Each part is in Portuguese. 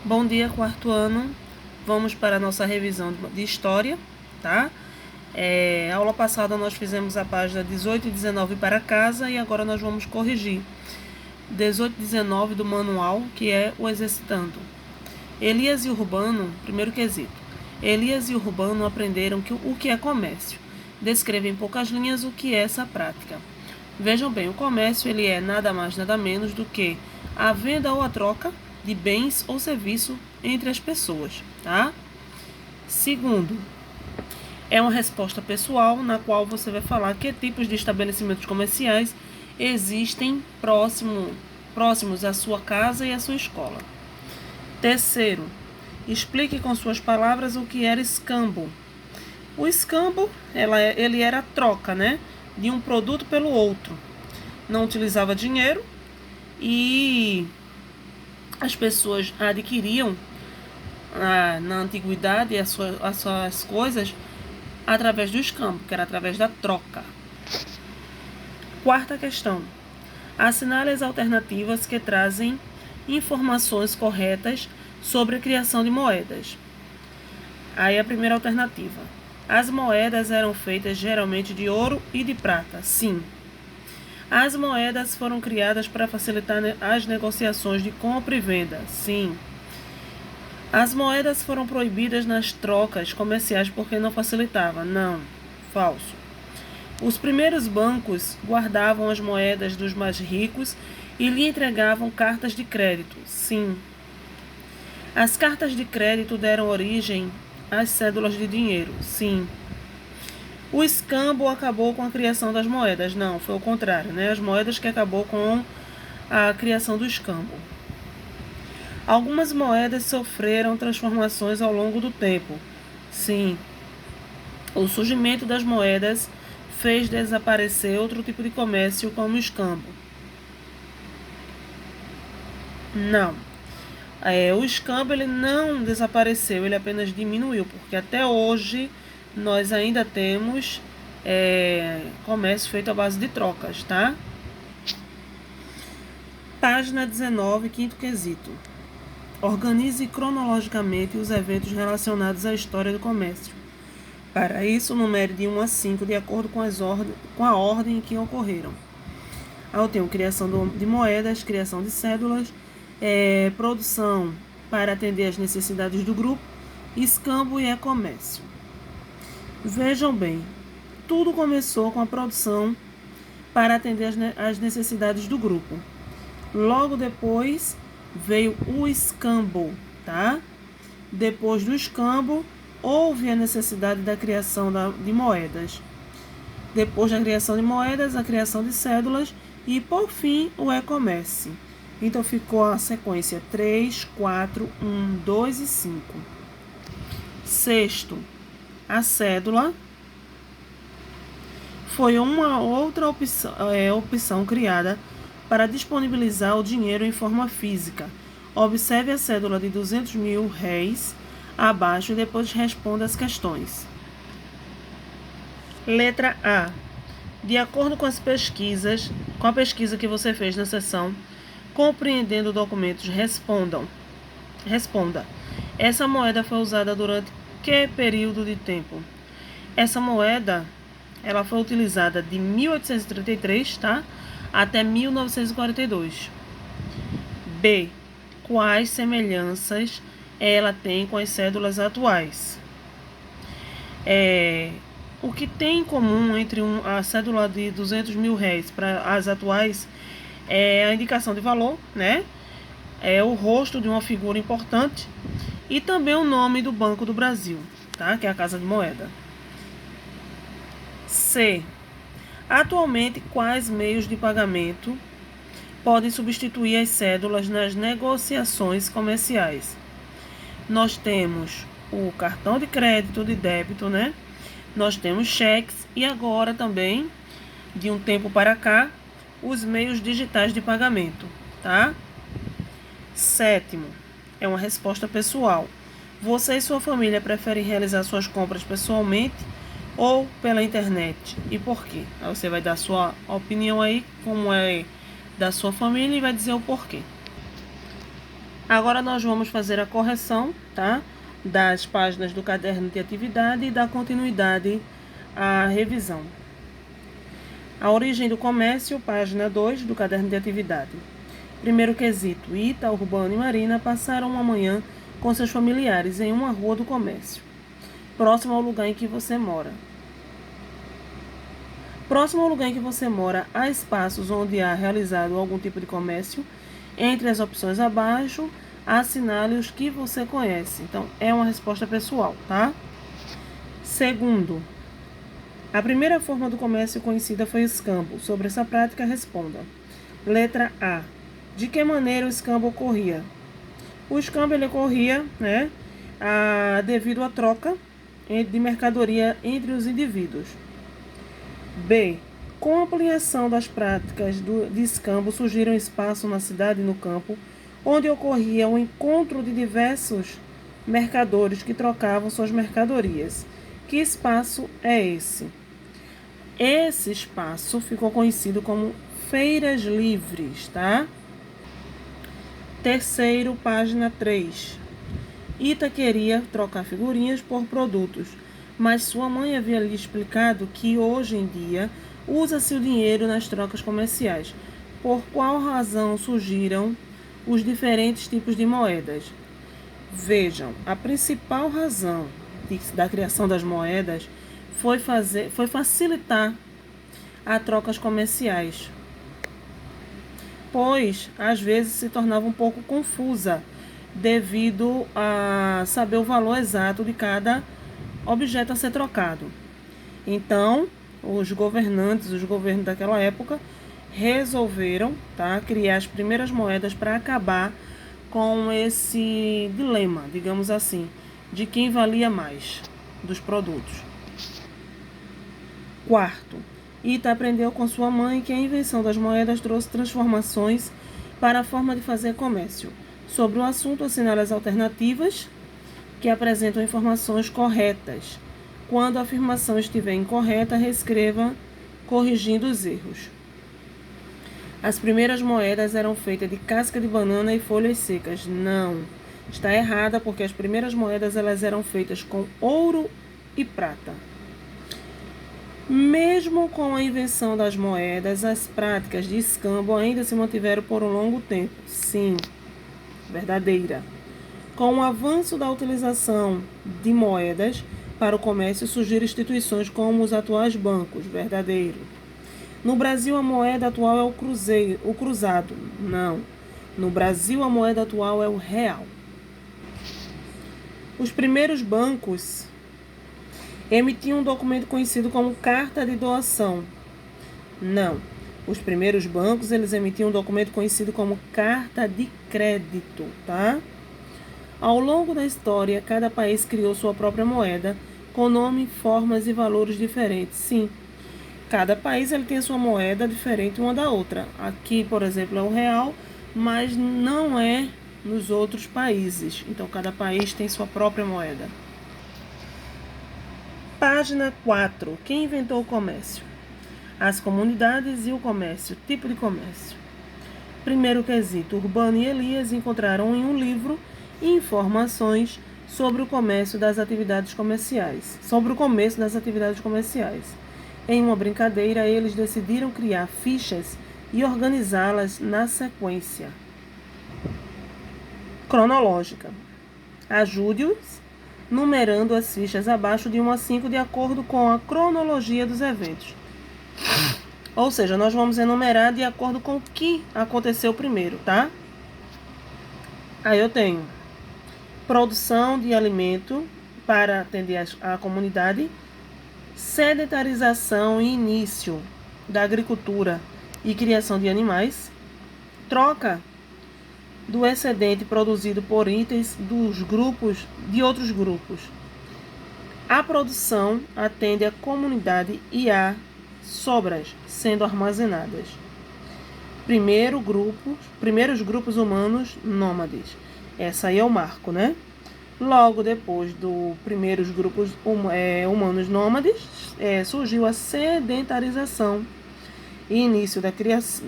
Bom dia, quarto ano. Vamos para a nossa revisão de história, tá? Aula passada nós fizemos a página 18 e 19 para casa e agora nós vamos corrigir 18 e 19 do manual, que é o exercitando. Elias e Urbano, primeiro quesito. Elias e Urbano aprenderam o que é comércio. Descreva em poucas linhas o que é essa prática. Vejam bem, o comércio ele é nada mais nada menos do que a venda ou a troca de bens ou serviços entre as pessoas, tá? Segundo, é uma resposta pessoal na qual você vai falar que tipos de estabelecimentos comerciais existem próximos à sua casa e à sua escola. Terceiro, explique com suas palavras o que era escambo. O escambo, ele era a troca, né, de um produto pelo outro. Não utilizava dinheiro e as pessoas adquiriam na antiguidade as suas coisas através do escambo, que era através da troca. Quarta questão. Assinale as alternativas que trazem informações corretas sobre a criação de moedas. Aí a primeira alternativa. As moedas eram feitas geralmente de ouro e de prata. Sim. As moedas foram criadas para facilitar as negociações de compra e venda. Sim. As moedas foram proibidas nas trocas comerciais porque não facilitava. Não. Falso. Os primeiros bancos guardavam as moedas dos mais ricos e lhe entregavam cartas de crédito. Sim. As cartas de crédito deram origem às cédulas de dinheiro. Sim. O escambo acabou com a criação das moedas. Não, foi o contrário, né? As moedas que acabou com a criação do escambo. Algumas moedas sofreram transformações ao longo do tempo. Sim. O surgimento das moedas fez desaparecer outro tipo de comércio como o escambo. Não. O escambo ele não desapareceu, ele apenas diminuiu, porque até hoje nós ainda temos comércio feito à base de trocas, tá? Página 19, quinto quesito. Organize cronologicamente os eventos relacionados à história do comércio. Para isso, numere de 1 a 5 de acordo com a ordem em que ocorreram. Eu tenho criação de moedas, criação de cédulas, produção para atender às necessidades do grupo, escambo e comércio. Vejam bem, tudo começou com a produção para atender às necessidades do grupo. Logo depois veio o escambo, tá? Depois do escambo, houve a necessidade da criação de moedas. Depois da criação de moedas, a criação de cédulas e, por fim, o e-commerce. Então, ficou a sequência 3, 4, 1, 2 e 5. Sexto, a cédula foi uma outra opção criada para disponibilizar o dinheiro em forma física. Observe a cédula de 200 mil réis abaixo e depois responda as questões. Letra A. De acordo com a pesquisa que você fez na seção, compreendendo documentos, responda. Essa moeda foi usada durante que período de tempo? Essa moeda, ela foi utilizada de 1833, tá? Até 1942. B. Quais semelhanças ela tem com as cédulas atuais? O que tem em comum entre a cédula de 200 mil réis para as atuais é a indicação de valor, né? É o rosto de uma figura importante e também o nome do Banco do Brasil, tá? Que é a Casa de Moeda. C. Atualmente, quais meios de pagamento podem substituir as cédulas nas negociações comerciais? Nós temos o cartão de crédito, de débito, né? Nós temos cheques e agora também, de um tempo para cá, os meios digitais de pagamento, tá? Sétimo, é uma resposta pessoal. Você e sua família preferem realizar suas compras pessoalmente ou pela internet? E por quê? Aí você vai dar sua opinião aí, como é da sua família, e vai dizer o porquê. Agora nós vamos fazer a correção, tá? Das páginas do caderno de atividade e dar continuidade à revisão. A origem do comércio, página 2 do caderno de atividade. Primeiro quesito: Ita, Urbano e Marina passaram uma manhã com seus familiares em uma rua do comércio, próximo ao lugar em que você mora. Próximo ao lugar em que você mora, há espaços onde há realizado algum tipo de comércio. Entre as opções abaixo, assinale os que você conhece. Então, é uma resposta pessoal, tá? Segundo, a primeira forma do comércio conhecida foi o escambo. Sobre essa prática, responda. Letra A. De que maneira o escambo ocorria? O escambo ele ocorria, devido à troca de mercadoria entre os indivíduos. B. Com a ampliação das práticas de escambo, surgiram espaços na cidade e no campo, onde ocorria o encontro de diversos mercadores que trocavam suas mercadorias. Que espaço é esse? Esse espaço ficou conhecido como feiras livres, tá? Terceiro, página 3. Ita queria trocar figurinhas por produtos, mas sua mãe havia lhe explicado que hoje em dia usa-se o dinheiro nas trocas comerciais. Por qual razão surgiram os diferentes tipos de moedas? Vejam, a principal razão da criação das moedas foi facilitar as trocas comerciais, pois às vezes se tornava um pouco confusa devido a saber o valor exato de cada objeto a ser trocado. Então, os governos daquela época resolveram, criar as primeiras moedas para acabar com esse dilema, digamos assim, de quem valia mais dos produtos. Quarto, Ita aprendeu com sua mãe que a invenção das moedas trouxe transformações para a forma de fazer comércio. Sobre o assunto, assinale as alternativas que apresentam informações corretas. Quando a afirmação estiver incorreta, reescreva corrigindo os erros. As primeiras moedas eram feitas de casca de banana e folhas secas. Não, está errada, porque as primeiras moedas elas eram feitas com ouro e prata. Mesmo com a invenção das moedas, as práticas de escambo ainda se mantiveram por um longo tempo. Sim, verdadeira. Com o avanço da utilização de moedas para o comércio, surgiram instituições como os atuais bancos. Verdadeiro. No Brasil, a moeda atual é o cruzado. Não. No Brasil, a moeda atual é o real. Os primeiros bancos emitiam um documento conhecido como carta de doação. Não. Os primeiros bancos, eles emitiam um documento conhecido como carta de crédito, tá? Ao longo da história, cada país criou sua própria moeda, com nome, formas e valores diferentes. Sim, cada país ele tem a sua moeda diferente uma da outra. Aqui, por exemplo, é o real, mas não é nos outros países. Então, cada país tem sua própria moeda. Página 4. Quem inventou o comércio? As comunidades e o comércio. Tipo de comércio. Primeiro quesito. Urbano e Elias encontraram em um livro informações sobre o comércio das atividades comerciais. Sobre o começo das atividades comerciais. Em uma brincadeira, eles decidiram criar fichas e organizá-las na sequência cronológica. Ajude-os numerando as fichas abaixo de 1 a 5 de acordo com a cronologia dos eventos. Ou seja, nós vamos enumerar de acordo com o que aconteceu primeiro, tá? Aí eu tenho produção de alimento para atender a comunidade, sedentarização e início da agricultura e criação de animais, troca do excedente produzido por itens de outros grupos. A produção atende a comunidade e há sobras sendo armazenadas. Primeiros grupos humanos nômades. Essa aí é o marco, né? Logo depois dos primeiros grupos humanos nômades, surgiu a sedentarização e início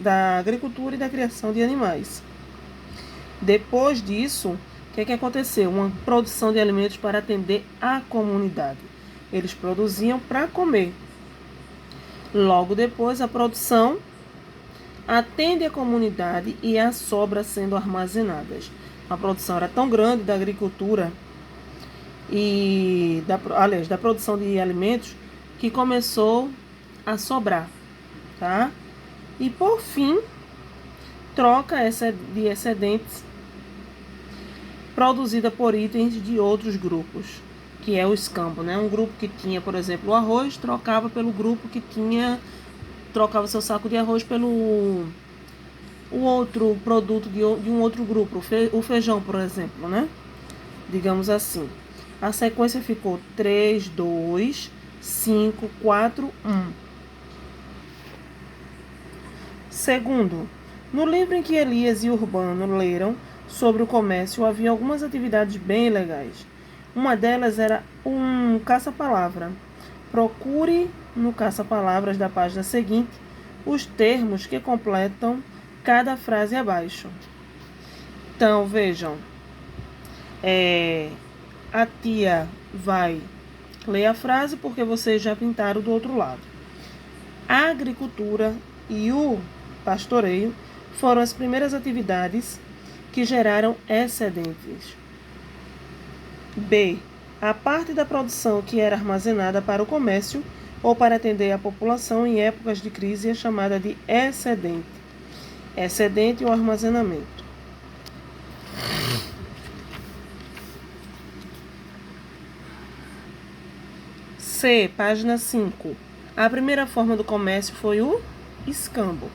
da agricultura e da criação de animais. Depois disso, o que aconteceu? Uma produção de alimentos para atender a comunidade. Eles produziam para comer. Logo depois, a produção atende a comunidade e a sobra sendo armazenadas. A produção era tão grande da agricultura e da produção de alimentos que começou a sobrar, tá? E por fim, troca de excedentes produzida por itens de outros grupos, que é o escambo, né? Um grupo que tinha, por exemplo, o arroz, trocava pelo grupo que trocava seu saco de arroz pelo o outro produto de um outro grupo, o feijão, por exemplo, né? Digamos assim. A sequência ficou 3, 2, 5, 4, 1. Segundo, no livro em que Elias e Urbano leram sobre o comércio, havia algumas atividades bem legais. Uma delas era um caça-palavra. Procure no caça-palavras da página seguinte os termos que completam cada frase abaixo. Então, vejam, a tia vai ler a frase porque vocês já pintaram do outro lado. A agricultura e o pastoreio foram as primeiras atividades que geraram excedentes. B. A parte da produção que era armazenada para o comércio ou para atender a população em épocas de crise é chamada de excedente. Excedente ou armazenamento. C. Página 5. A primeira forma do comércio foi o escambo.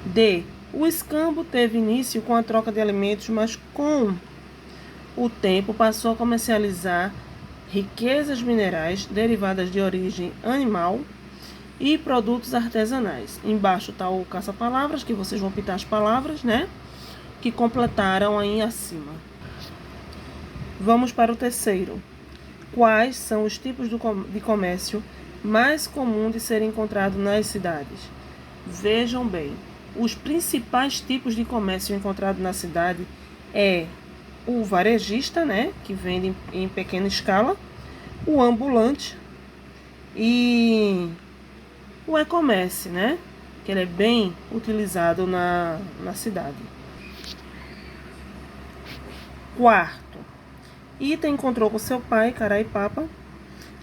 D. O escambo teve início com a troca de alimentos, mas com o tempo passou a comercializar riquezas minerais derivadas de origem animal e produtos artesanais. Embaixo está o caça-palavras, que vocês vão pintar as palavras, né? Que completaram aí acima. Vamos para o terceiro. Quais são os tipos de comércio mais comuns de serem encontrados nas cidades? Vejam bem, os principais tipos de comércio encontrados na cidade é o varejista, né, que vende em pequena escala, o ambulante e o e-commerce, né, que ele é bem utilizado na cidade. Quarto, Ita encontrou com seu pai, Cará e Papa,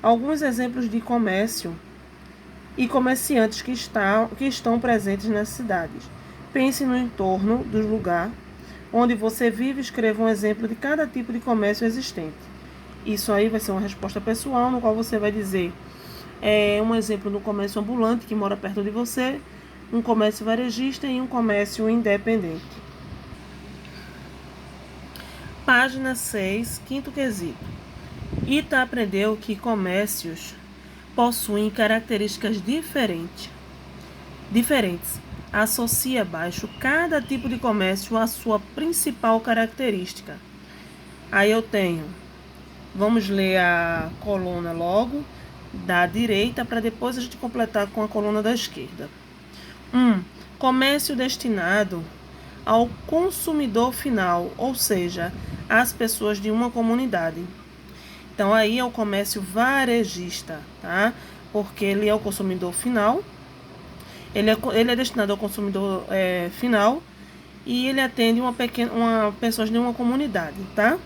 alguns exemplos de comércio e comerciantes que estão presentes nas cidades. Pense no entorno do lugar onde você vive e escreva um exemplo de cada tipo de comércio existente. Isso aí vai ser uma resposta pessoal, no qual você vai dizer um exemplo do comércio ambulante que mora perto de você, um comércio varejista e um comércio independente. Página 6, quinto quesito. Ita aprendeu que comércios possuem características diferentes. Associe abaixo cada tipo de comércio à sua principal característica. Aí eu tenho, vamos ler a coluna logo, da direita, para depois a gente completar com a coluna da esquerda. 1. Comércio destinado ao consumidor final, ou seja, às pessoas de uma comunidade. Então, aí é o comércio varejista, tá? Porque ele é o consumidor final, ele é destinado ao consumidor final e ele atende uma pessoas de uma comunidade, tá?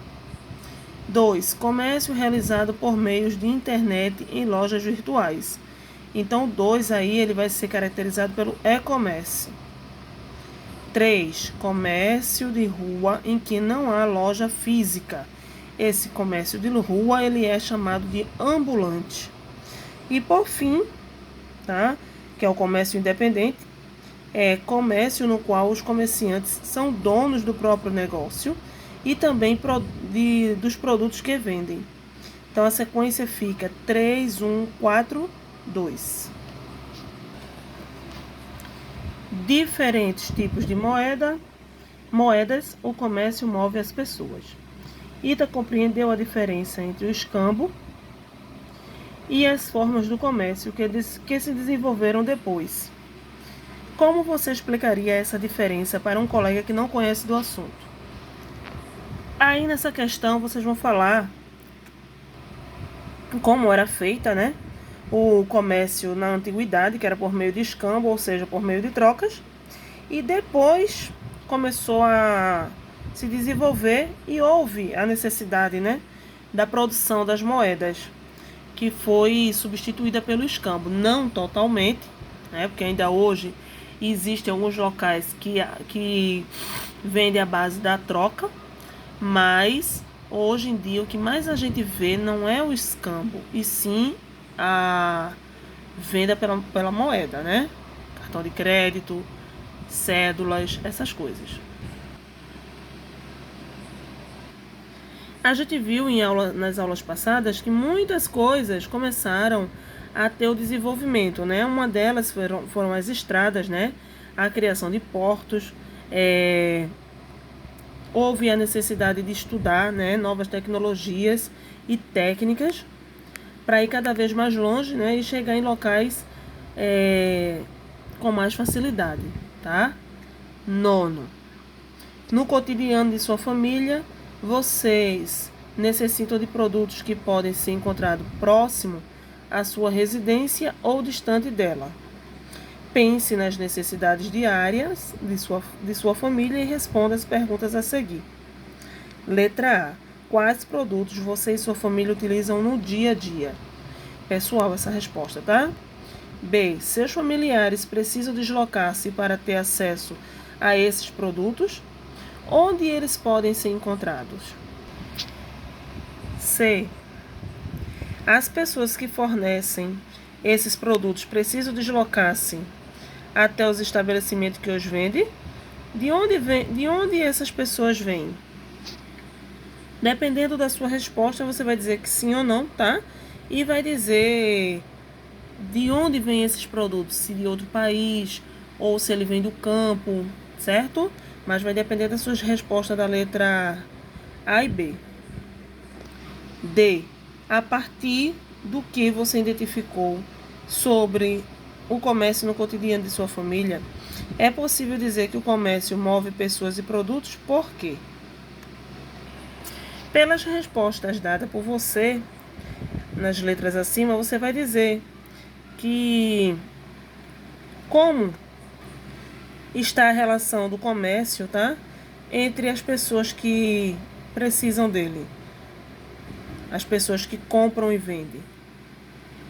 2. Comércio realizado por meios de internet em lojas virtuais. Então, 2 aí ele vai ser caracterizado pelo e-commerce. 3. Comércio de rua em que não há loja física. Esse comércio de rua ele é chamado de ambulante. E por fim, tá? Que é o comércio independente, é comércio no qual os comerciantes são donos do próprio negócio e também dos produtos que vendem. Então a sequência fica 3, 1, 4, 2. Diferentes tipos de moedas, o comércio move as pessoas. Ita compreendeu a diferença entre o escambo e as formas do comércio que se desenvolveram depois. Como você explicaria essa diferença para um colega que não conhece do assunto? Aí nessa questão vocês vão falar como era feita, né, o comércio na antiguidade, que era por meio de escambo, ou seja, por meio de trocas, e depois começou a se desenvolver e houve a necessidade, né, da produção das moedas, que foi substituída pelo escambo. Não totalmente, né, porque ainda hoje existem alguns locais que vendem a base da troca, mas hoje em dia o que mais a gente vê não é o escambo, e sim a venda pela moeda, né? Cartão de crédito, cédulas, essas coisas. A gente viu nas aulas passadas que muitas coisas começaram a ter o desenvolvimento, né? Uma delas foram as estradas, né? A criação de portos, houve a necessidade de estudar, né, novas tecnologias e técnicas para ir cada vez mais longe, né, e chegar em locais com mais facilidade, tá? Nono, no cotidiano de sua família, vocês necessitam de produtos que podem ser encontrados próximo à sua residência ou distante dela. Pense nas necessidades diárias de sua família e responda as perguntas a seguir. Letra A. Quais produtos você e sua família utilizam no dia a dia? Pessoal, essa resposta, tá? B. Seus familiares precisam deslocar-se para ter acesso a esses produtos? Onde eles podem ser encontrados? C. As pessoas que fornecem esses produtos precisam deslocar-se até os estabelecimentos que os vendem? De onde essas pessoas vêm? Dependendo da sua resposta, você vai dizer que sim ou não, tá? E vai dizer de onde vêm esses produtos, se de outro país ou se ele vem do campo, certo? Mas vai depender das suas respostas da letra A e B. D. A partir do que você identificou sobre o comércio no cotidiano de sua família, é possível dizer que o comércio move pessoas e produtos? Por quê? Pelas respostas dadas por você, nas letras acima, você vai dizer que como está a relação do comércio, tá? Entre as pessoas que precisam dele, as pessoas que compram e vendem.